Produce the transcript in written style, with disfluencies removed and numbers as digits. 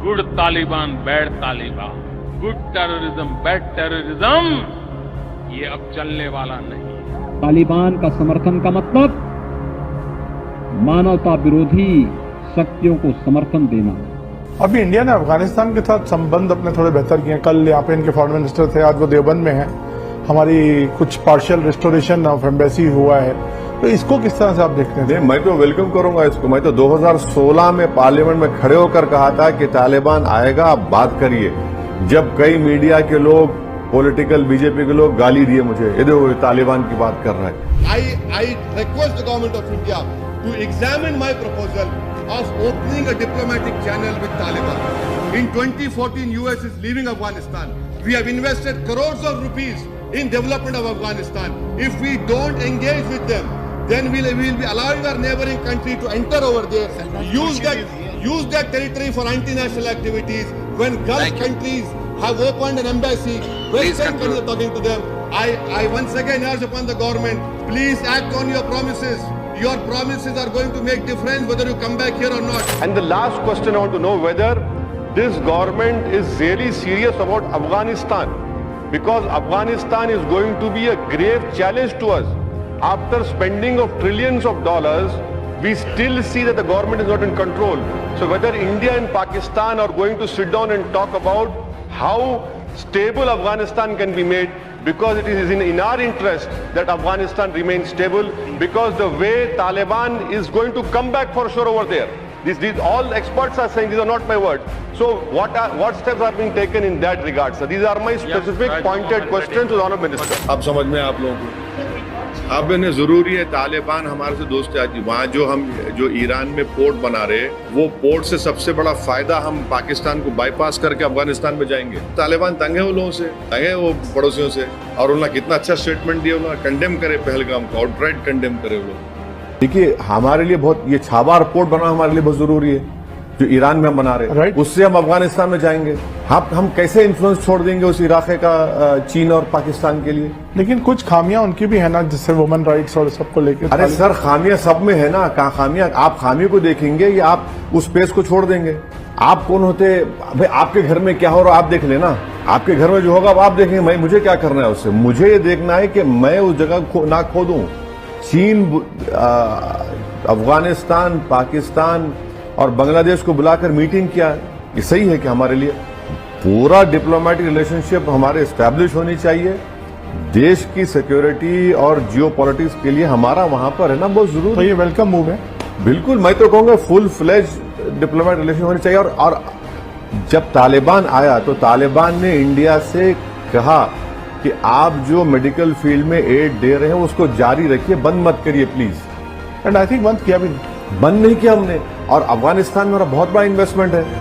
Good Taliban bad Taliban, good terrorism bad terrorism, ये अब चलने वाला नहीं है। तालिबान का समर्थन का मतलब मानवता विरोधी शक्तियों को समर्थन देना। अभी इंडिया ने अफगानिस्तान के साथ संबंध अपने थोड़े बेहतर किए हैं। कल यहाँ पे इनके फॉरेन मिनिस्टर थे, आज वो देवबंद में हैं। हमारी कुछ पार्शियल रिस्टोरेशन ऑफ एम्बेसी हुआ है, तो इसको किस तरह से आप देखते हैं? मैं तो वेलकम करूंगा इसको। मैं तो 2016 में पार्लियामेंट में खड़े होकर कहा था कि तालिबान आएगा, आप बात करिए। जब कई मीडिया के लोग, पॉलिटिकल बीजेपी के लोग गाली दिए मुझे, ये देखो तालिबान की बात कर रहा है। I request the government of India to examine my proposal of opening a diplomatic channel with Taliban. In 2014, US is leaving Afghanistan. We have invested crores of rupees in development of Afghanistan. If we don't engage with them, then we'll be allowing our neighboring country to enter over there, use that territory for anti-national activities. When Gulf countries have opened an embassy, Western countries are talking to them. I once again urge upon the government, please act on your promises. Your promises are going to make difference whether you come back here or not. And the last question, I want to know whether this government is really serious about Afghanistan, because Afghanistan is going to be a grave challenge to us. After spending of trillions of dollars, we still see that the government is not in control. So whether India and Pakistan are going to sit down and talk about how stable Afghanistan can be made, because it is in our interest that Afghanistan remains stable, because the way Taliban is going to come back for sure over there. These all experts are saying, these are not my words. So what steps are being taken in that regard, sir? These are my specific pointed questions to the Honourable Minister. अब समझ में आप लोगों को अब इन्हें जरूरी है, तालिबान हमारे से दोस्ती आती, वहाँ जो ईरान में पोर्ट बना रहे, वो पोर्ट से सबसे बड़ा फायदा हम पाकिस्तान को बाईपास करके अफगानिस्तान में जाएंगे। तालिबान तंग है वो लोगों से, तंग है वो पड़ोसियों से, और उन्होंने कितना अच्छा स्टेटमेंट दिया, उन्होंने कंडेम करे पहलगाम को, आउटराइट कंडेम करे वो लोग। देखिए हमारे लिए बहुत, ये छाबार पोर्ट बना हमारे लिए बहुत जरूरी है, जो ईरान में हम बना रहे हैं, उससे हम अफगानिस्तान में जाएंगे। हम कैसे इन्फ्लुएंस छोड़ देंगे उस इलाके का चीन और पाकिस्तान के लिए? लेकिन कुछ खामियां उनकी भी है ना, जिससे वुमेन राइट्स और सबको लेकर। अरे सर, खामियां सब में है ना। कहाँ खामियां? आप खामियों को देखेंगे या आप उस स्पेस को छोड़ देंगे? आप कौन होते भाई? आपके घर में क्या हो रहा है आप देख लेना। आपके घर में जो होगा आप देखेंगे, मुझे क्या करना है उससे? मुझे ये देखना है कि मैं उस जगह ना खो दूं। चीन अफगानिस्तान, पाकिस्तान और बांग्लादेश को बुलाकर मीटिंग किया, ये सही है कि हमारे लिए पूरा डिप्लोमेटिक रिलेशनशिप हमारे एस्टैब्लिश होनी चाहिए। देश की सिक्योरिटी और जियो पॉलिटिक्स के लिए हमारा वहां पर है ना बहुत जरूरी। तो ये वेलकम मूव है। बिल्कुल, मैं तो कहूंगा फुल फ्लेज डिप्लोमेटिक रिलेशन होनी चाहिए। और जब तालिबान आया तो तालिबान ने इंडिया से कहा कि आप जो मेडिकल फील्ड में एड दे रहे हैं उसको जारी रखिए, बंद मत करिए प्लीज। एंड आई थिंक बंद किया भी बंद नहीं किया हमने। और अफगानिस्तान में हमारा बहुत बड़ा इन्वेस्टमेंट है।